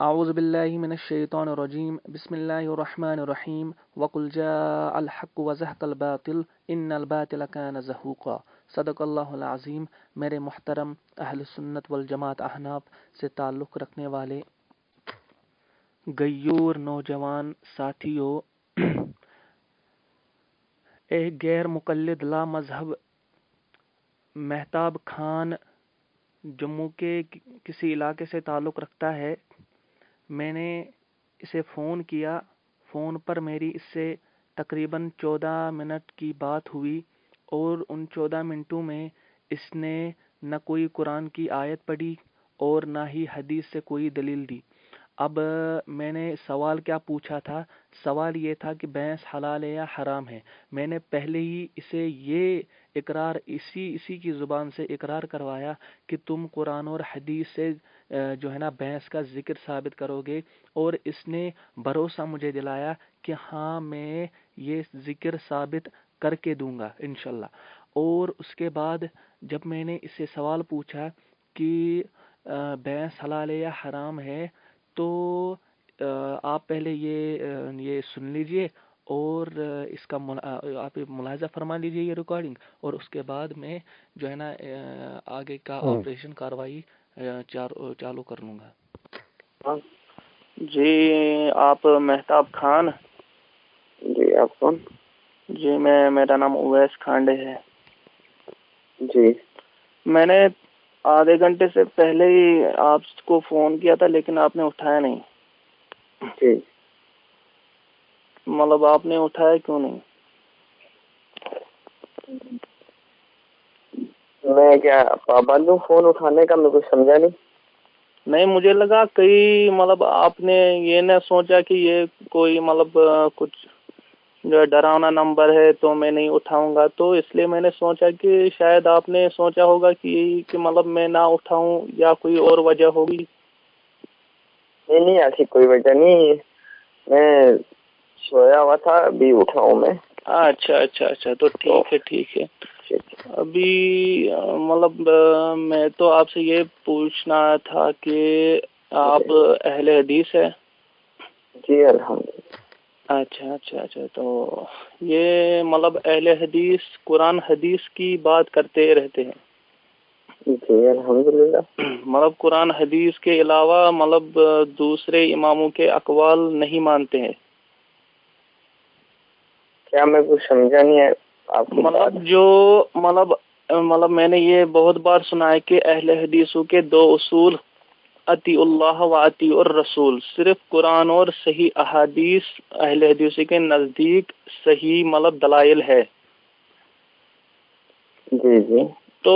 اعوذ باللہ من الشیطان الرجیم بسم اللہ الرحمن الرحیم وقل جاء الحق وزهق الباطل ان الباطل كان زهوقا صدق اللہ العظیم۔ میرے محترم اہل سنت والجماعت احناف سے تعلق رکھنے والے غیور نوجوان ساتھیوں، ایک غیر مقلد لا مذہب مہتاب خان جموں کے کسی علاقے سے تعلق رکھتا ہے۔ میں نے اسے فون کیا، فون پر میری اس سے تقریباً 14 منٹ کی بات ہوئی، اور ان 14 منٹوں میں اس نے نہ کوئی قرآن کی آیت پڑھی اور نہ ہی حدیث سے کوئی دلیل دی۔ اب میں نے سوال کیا پوچھا تھا؟ سوال یہ تھا کہ بھینس حلال ہے یا حرام ہے۔ میں نے پہلے ہی اسے یہ اقرار اسی کی زبان سے اقرار کروایا کہ تم قرآن اور حدیث سے جو ہے نا بھینس کا ذکر ثابت کرو گے، اور اس نے بھروسہ مجھے دلایا کہ ہاں میں یہ ذکر ثابت کر کے دوں گا انشاءاللہ۔ اور اس کے بعد جب میں نے اس سے سوال پوچھا کہ بھینس حلال ہے یا حرام ہے، تو آپ پہلے یہ سن لیجئے اور اس کا آپ ملاحظہ فرما لیجئے یہ ریکارڈنگ، اور اس کے بعد میں جو ہے نا آگے کا آپریشن کاروائی چالو کر لوں گا۔ جی آپ مہتاب خان؟ جی آپ کون؟ جی میرا نام اویس کھانڈے ہے۔ جی میں نے آدھے گھنٹے سے پہلے ہی آپ کو فون کیا تھا، لیکن آپ نے اٹھایا نہیں۔ جی مطلب آپ نے اٹھایا کیوں نہیں؟ میں کیا پابند ہوں فون اٹھانے کا؟ میں کچھ سمجھا نہیں، مجھے لگا کئی مطلب آپ نے یہ نہ سوچا کہ یہ کوئی مطلب کچھ جو ڈراؤنا نمبر ہے تو میں نہیں اٹھاؤں گا، تو اس لیے میں نے سوچا کہ شاید آپ نے سوچا ہوگا کہ مطلب میں نہ اٹھاؤں یا کوئی اور وجہ ہوگی۔ نہیں ایسی کوئی وجہ نہیں، میں سویا ہوا تھا، ابھی اٹھاؤں میں۔ اچھا تو ٹھیک ہے۔ ابھی مطلب میں تو آپ سے یہ پوچھنا تھا کہ آپ اہل حدیث ہے؟ جی الحمدللہ۔ اچھا تو یہ مطلب اہل حدیث قرآن حدیث کی بات کرتے رہتے ہیں؟ جی الحمدللہ۔ مطلب قرآن حدیث کے علاوہ مطلب دوسرے اماموں کے اقوال نہیں مانتے ہیں؟ کیا میں کچھ سمجھا نہیں ہے آپ کو؟ مطلب میں نے یہ بہت بار سنا ہے کہ اہل حدیثوں کے 2 اصول اطیع اللہ و اطیع الرسول، صرف قرآن اور صحیح احادیث اہل حدیثوں کے نزدیک صحیح مطلب دلائل ہے۔ جی تو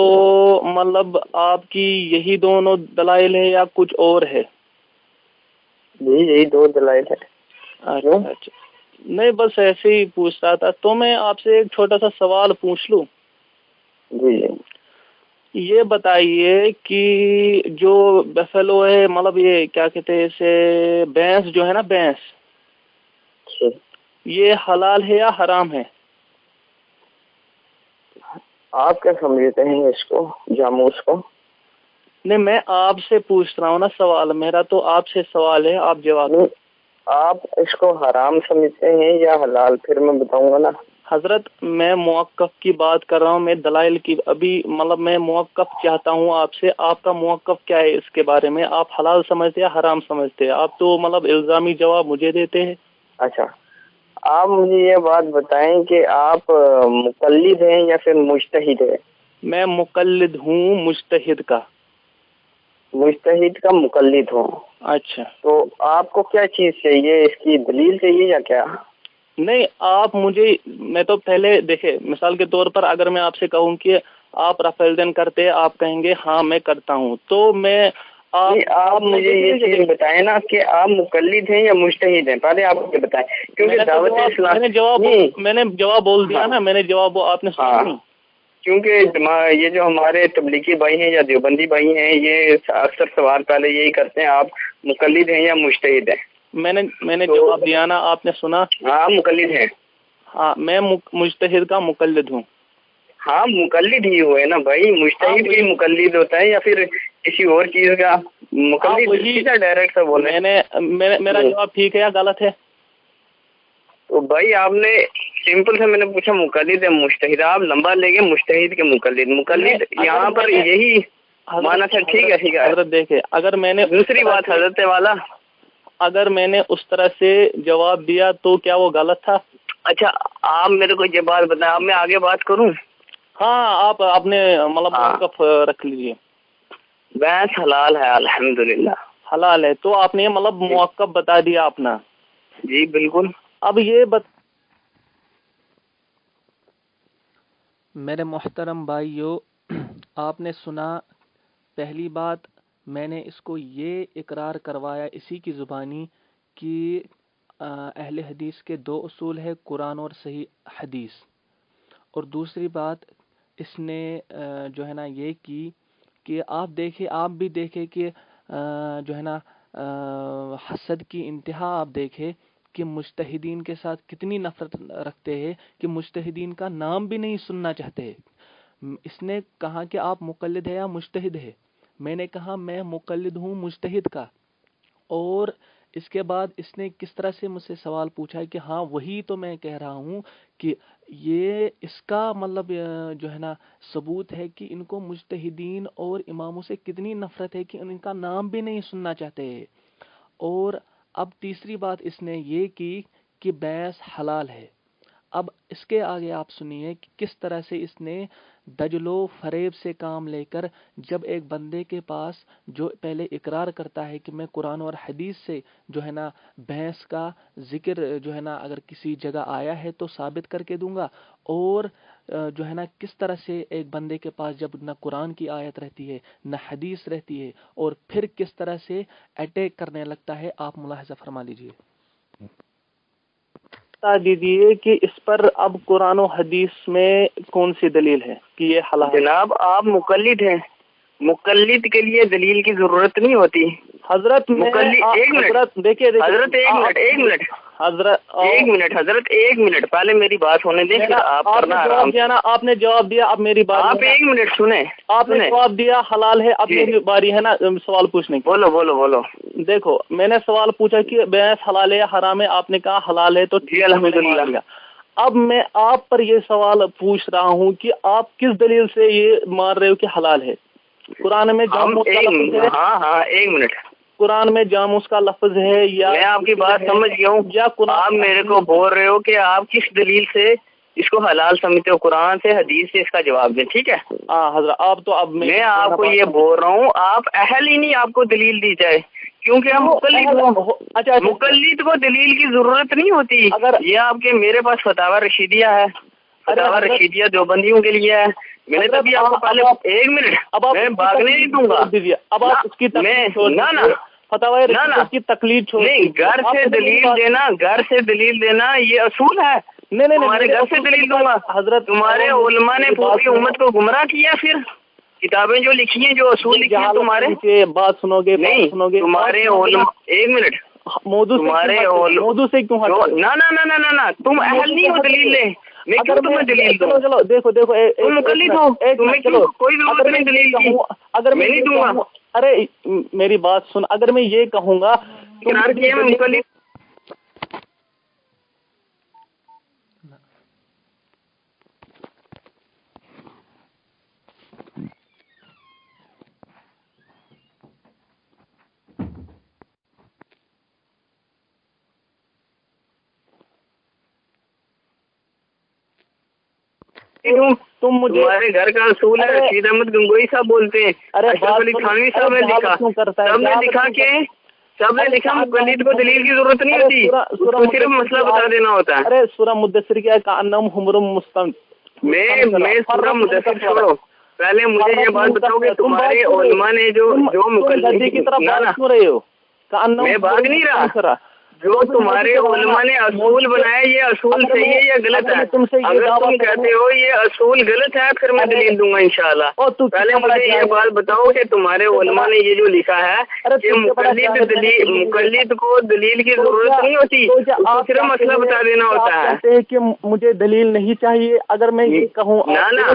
مطلب آپ کی یہی دونوں دلائل ہے یا کچھ اور ہے؟ جی یہی 2 دلائل ہے۔ اچھا نہیں، بس ایسے ہی پوچھ رہا تھا۔ تو میں آپ سے ایک چھوٹا سا سوال پوچھ لوں؟ جی یہ بتائیے کہ جو بفیلو ہے، مطلب یہ کیا کہتے ہیں اسے، بھینس جو ہے نا بھینس، یہ حلال ہے یا حرام ہے؟ آپ کیا سمجھتے ہیں اس کو، جاموس کو؟ نہیں، میں آپ سے پوچھ رہا ہوں نا سوال، میرا تو آپ سے سوال ہے، آپ جواب دیں۔ آپ اس کو حرام سمجھتے ہیں یا حلال؟ پھر میں بتاؤں گا نا۔ حضرت میں موقف کی بات کر رہا ہوں، میں دلائل کی ابھی مطلب میں موقف چاہتا ہوں آپ سے، آپ کا موقف کیا ہے اس کے بارے میں؟ آپ حلال سمجھتے ہیں حرام سمجھتے ہیں؟ آپ تو مطلب الزامی جواب مجھے دیتے ہیں۔ اچھا آپ مجھے یہ بات بتائیں کہ آپ مقلد ہیں یا پھر مجتہد ہیں؟ میں مقلد ہوں، مجتہد کا مقلد ہوں۔ اچھا تو آپ کو کیا چیز چاہیے؟ اس کی دلیل چاہیے یا کیا؟ نہیں، آپ مجھے، میں تو پہلے دیکھے مثال کے طور پر اگر میں آپ سے کہوں کہ آپ رفع الدین کرتے، آپ کہیں گے ہاں میں کرتا ہوں، تو میں آپ مجھے یہ چیز بتائیں نا کہ آپ مقلد ہیں یا مجتہد ہیں، پہلے آپ مجھے بتائیں، کیونکہ دعوت اسلام میں نے جواب بول دیا نا، میں نے جواب آپ نے سنا نہیں؟ کیونکہ یہ جو ہمارے تبلیغی بھائی ہیں یا دیوبندی بھائی ہیں، یہ اکثر سوال پہلے یہی کرتے ہیں، آپ مقلد ہیں یا مجتہد ہیں؟ میں نے جواب دیا نا، آپ نے سنا؟ ہاں مقلد ہیں۔ ہاں میں مجتہد کا مقلد ہوں۔ ہاں مقلد ہی ہوئے نا بھائی، مجتہد بھی مقلد ہوتا ہے یا پھر کسی اور چیز کا؟ مقلد ڈائریکٹ سے بولے. میرا جواب ٹھیک ہے یا غلط ہے؟ تو بھائی آپ نے سمپل سے میں نے پوچھا مقلد ہے مجتہد، آپ لمبا لے گئے مجتہد کے مقلد یہاں پر یہی مانا تھا. ٹھیک ہے حضرت دیکھے، اگر میں نے دوسری بات حضرت والا، اگر میں نے اس طرح سے جواب دیا تو کیا وہ غلط تھا؟ اچھا آپ میرے کو یہ بات بتائیں، اب میں آگے بات کروں. ہاں آپ اپنے مطلب موقف رکھ لیجیے. بحث حلال ہے الحمدللہ، حلال ہے، تو آپ نے مطلب موقف بتا دیا اپنا. جی بالکل. اب یہ میرے محترم بھائیو، آپ نے سنا. پہلی بات میں نے اس کو یہ اقرار کروایا اسی کی زبانی کہ اہل حدیث کے دو اصول ہے، قرآن اور صحیح حدیث. اور دوسری بات اس نے جو ہے نا یہ کی کہ آپ بھی دیکھیں کہ جو ہے نا حسد کی انتہا آپ دیکھیں کہ مجتہدین کے ساتھ کتنی نفرت رکھتے ہیں کہ مجتہدین کا نام بھی نہیں سننا چاہتے. اس نے کہا کہ آپ مقلد ہے یا مجتہد ہے، میں نے کہا میں مقلد ہوں مجتہد کا. اور اس کے بعد اس نے کس طرح سے مجھ سے سوال پوچھا کہ ہاں وہی تو میں کہہ رہا ہوں کہ یہ اس کا مطلب جو ہے نا ثبوت ہے کہ ان کو مجتہدین اور اماموں سے کتنی نفرت ہے کہ ان کا نام بھی نہیں سننا چاہتے. اور اب تیسری بات اس نے یہ کی کہ بیس حلال ہے. اب اس کے آگے آپ سنیے کہ کس طرح سے اس نے دجل و فریب سے کام لے کر، جب ایک بندے کے پاس جو پہلے اقرار کرتا ہے کہ میں قرآن اور حدیث سے جو ہے نا بھینس کا ذکر جو ہے نا اگر کسی جگہ آیا ہے تو ثابت کر کے دوں گا، اور جو ہے نا کس طرح سے ایک بندے کے پاس جب نہ قرآن کی آیت رہتی ہے نہ حدیث رہتی ہے اور پھر کس طرح سے اٹیک کرنے لگتا ہے، آپ ملاحظہ فرما لیجئے. بتا دیجیے کہ اس پر اب قرآن و حدیث میں کون سی دلیل ہے کہ یہ حلال؟ جناب آپ مقلد ہیں، مقلد کے لیے دلیل کی ضرورت نہیں ہوتی. حضرت ایک منٹ دیکھیے حضرت ایک منٹ پہلے میری بات ہونے دیں، آپ نے جواب دیا. اب میری بات آپ ایک منٹ سنیں. آپ نے جواب دیا حلال ہے، اب میری باری ہے نا سوال پوچھنے کی. بولو. دیکھو میں نے سوال پوچھا کہ بھینس حلال ہے یا حرام ہے، آپ نے کہا حلال ہے، تو جی الحمدللہ. اب میں آپ پر یہ سوال پوچھ رہا ہوں کہ آپ کس دلیل سے یہ مان رہے ہو کہ حلال ہے؟ قرآن میں ہاں ایک منٹ قرآن میں جاموس کا لفظ ہے یا میں آپ کی بات سمجھ گیا ہوں. آپ میرے کو بول رہے ہو کہ آپ کس دلیل سے اس کو حلال سمجھتے ہو، قرآن سے حدیث سے، اس کا جواب دیں. ٹھیک ہے ہاں حضرت آپ تو اب میں آپ کو یہ بول رہا ہوں آپ اہل ہی نہیں آپ کو دلیل دی جائے، کیونکہ ہم مقلد کو دلیل کی ضرورت نہیں ہوتی. یہ آپ کے میرے پاس فتاوی رشیدیہ ہے، فتاوی رشیدیہ دیوبندیوں کے لیے ہے. میں نے تبھی آپ کو پہلے ایک منٹ میں بھاگنے نہیں دوں گا. اب آپ اس کی کی تقلید چھوڑ نہیں، گھر سے دلیل دینا یہ اصول ہے. نہیں تمہارے گھر سے دلیل دوں گا. حضرت تمہارے علماء نے پوری امت کو گمراہ کیا، پھر کتابیں جو لکھی ہیں جو اصول لکھی ہیں تمہارے بات سنو گے نہیں تمہارے علماء. ایک منٹ موضوع سے کیوں نہ تم اہل نہیں ہو دلیل لے، میں کیوں تمہیں دلیل دوں؟ چلو دیکھو تم مقلد ہو، تمہیں کوئی ضرورت نہیں دلیل کی. اگر میں نہیں دوں گا. ارے میری بات سن، اگر میں یہ کہوں گا مقلد تم مجھے تمہارے گھر کا اصول ہے. رشید احمد گنگوئی صاحب بولتے ہیں، اشرف علی تھانوی صاحب نے لکھا، سب نے لکھا مقلد کو دلیل کی ضرورت نہیں ہوتی، اس کو صرف مسئلہ بتا دینا ہوتا ہے. ارے سورہ مدثر کیا کانم حمرم مستند. میں سورہ مدثر چھوڑو، پہلے مجھے یہ بات بتاؤ کہ تمہارے علماء نے جو مقلد کی طرف کیوں رہے ہو؟ میں بھاگ نہیں رہا. جو تمہارے علماء نے اصول بنائے یہ اصول صحیح ہے یا غلط ہے؟ اگر تم کہتے ہو یہ اصول غلط ہے پھر میں دلیل دوں گا انشاءاللہ. پہلے مجھے یہ بات بتاؤ کہ تمہارے علماء نے یہ جو لکھا ہے کہ مقلد کو دلیل کی ضرورت نہیں ہوتی، صرف مسئلہ بتا دینا ہوتا ہے. کہ مجھے دلیل نہیں چاہیے. اگر میں یہ کہوں نہ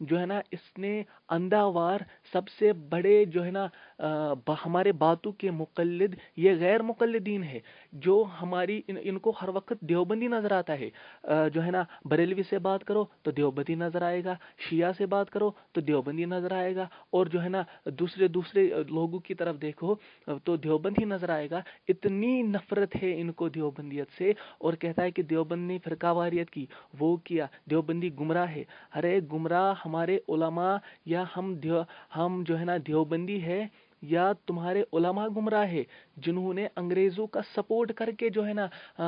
جو ہے نا اس نے اندھاوار سب سے بڑے جو ہے نا ہمارے باتوں کے مقلد یہ غیر مقلدین ہے جو ہماری ان کو ہر وقت دیوبندی نظر آتا ہے. جو ہے نا بریلوی سے بات کرو تو دیوبندی نظر آئے گا, شیعہ سے بات کرو تو دیوبندی نظر آئے گا, اور جو ہے نا دوسرے لوگوں کی طرف دیکھو تو دیوبندی نظر آئے گا. اتنی نفرت ہے ان کو دیوبندیت سے, اور کہتا ہے کہ دیوبند نے فرقہ واریت کی, وہ کیا, دیوبندی گمراہ ہے. ارے گمراہ ہمارے علماء یا ہم جو ہے نا دیوبندی ہے, یا تمہارے علماء گمراہ ہے جنہوں نے انگریزوں کا سپورٹ کر کے جو ہے نا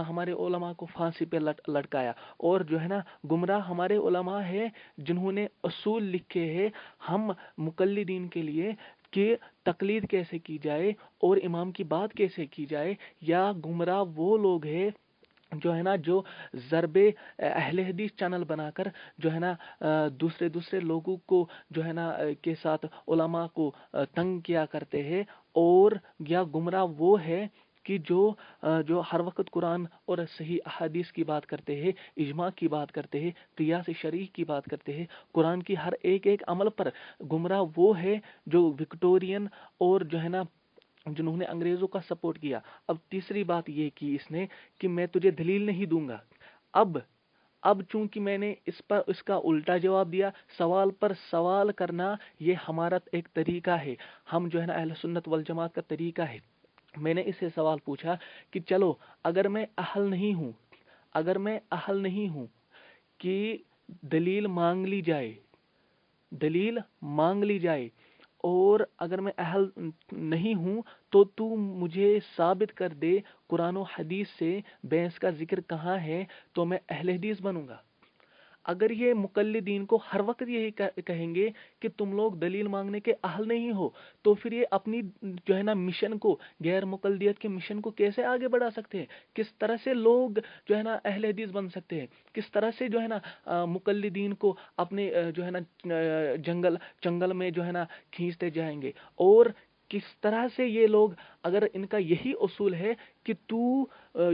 ہمارے علماء کو پھانسی پہ لٹکایا, اور جو ہے نا گمراہ ہمارے علماء ہے جنہوں نے اصول لکھے ہیں ہم مقلدین کے لیے کہ تقلید کیسے کی جائے اور امام کی بات کیسے کی جائے. یا گمراہ وہ لوگ ہیں جو ہے نا جو ضرب اہل حدیث چینل بنا کر جو ہے نا دوسرے لوگوں کو جو ہے نا کے ساتھ علماء کو تنگ کیا کرتے ہیں. اور یا گمراہ وہ ہے کہ جو ہر وقت قرآن اور صحیح احادیث کی بات کرتے ہیں, اجماع کی بات کرتے ہیں, قیاس شرعی کی بات کرتے ہیں, قرآن کی ہر ایک عمل پر. گمراہ وہ ہے جو وکٹورین اور جو ہے نا جنہوں نے انگریزوں کا سپورٹ کیا. اب تیسری بات یہ کی اس نے کہ میں تجھے دلیل نہیں دوں گا. اب چونکہ میں نے اس کا الٹا جواب دیا, سوال پر سوال کرنا یہ ہمارا ایک طریقہ ہے, ہم جو ہے نا اہل سنت والجماعت کا طریقہ ہے. میں نے اس سے سوال پوچھا کہ چلو اگر میں اہل نہیں ہوں کہ دلیل مانگ لی جائے, اور اگر میں اہل نہیں ہوں تو مجھے ثابت کر دے قرآن و حدیث سے بحث کا ذکر کہاں ہے, تو میں اہل حدیث بنوں گا. اگر یہ مقلدین کو ہر وقت یہی کہیں گے کہ تم لوگ دلیل مانگنے کے اہل نہیں ہو, تو پھر یہ اپنی جو ہے نا مشن کو, غیر مقلدیت کے مشن کو کیسے آگے بڑھا سکتے ہیں؟ کس طرح سے لوگ جو ہے نا اہل حدیث بن سکتے ہیں؟ کس طرح سے جو ہے نا مقلدین کو اپنے جو ہے نا جنگل میں جو ہے نا کھینچتے جائیں گے؟ اور کس طرح سے یہ لوگ, اگر ان کا یہی اصول ہے کہ تو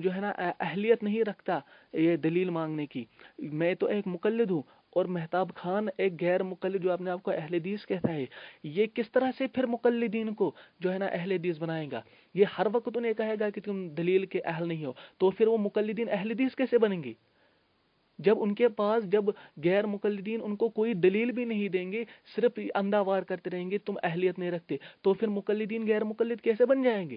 جو ہے نا اہلیت نہیں رکھتا یہ دلیل مانگنے کی, میں تو ایک مقلد ہوں اور مہتاب خان ایک غیر مقلد جو اپنے آپ کو اہل حدیث کہتا ہے, یہ کس طرح سے پھر مقلدین کو جو ہے نا اہل حدیث بنائے گا؟ یہ ہر وقت انہیں کہے گا کہ تم دلیل کے اہل نہیں ہو, تو پھر وہ مقلدین اہل حدیث کیسے بنیں گے جب ان کے پاس, جب غیر مقلدین ان کو کوئی دلیل بھی نہیں دیں گے, صرف اندھا وار کرتے رہیں گے تم اہلیت نہیں رکھتے, تو پھر مقلدین غیر مقلد کیسے بن جائیں گے؟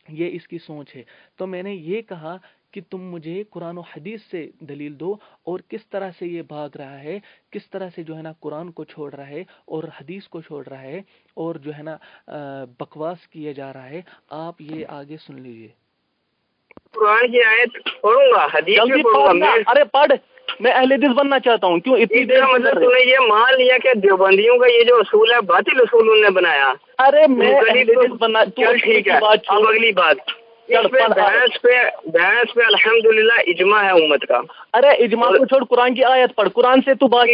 یہ اس کی سوچ ہے. تو میں نے یہ کہا کہ تم مجھے قرآن و حدیث سے دلیل دو, اور کس طرح سے یہ بھاگ رہا ہے, کس طرح سے جو ہے نا قرآن کو چھوڑ رہا ہے اور حدیث کو چھوڑ رہا ہے, اور جو ہے نا بکواس کیا جا رہا ہے. آپ یہ آگے سن لیجئے. قرآن کی آیت پڑھوں گا, حدیث بھی پڑھوں گا. ارے پڑھ, میں اہل حدیث بننا چاہتا ہوں. کیوں اتنی دیر مطلب تم نے یہ مان لیا کہ دیوبندیوں کا یہ جو اصول ہے باطل اصول انہوں نے بنایا؟ ارے میں اہل حدیث بننا. چل ٹھیک ہے, اب اگلی بات, بحث پہ الحمدللہ اجماع ہے امت کا. ارے اجماع کو چھوڑ, قرآن کی آیت پڑھ, قرآن سے تو بات.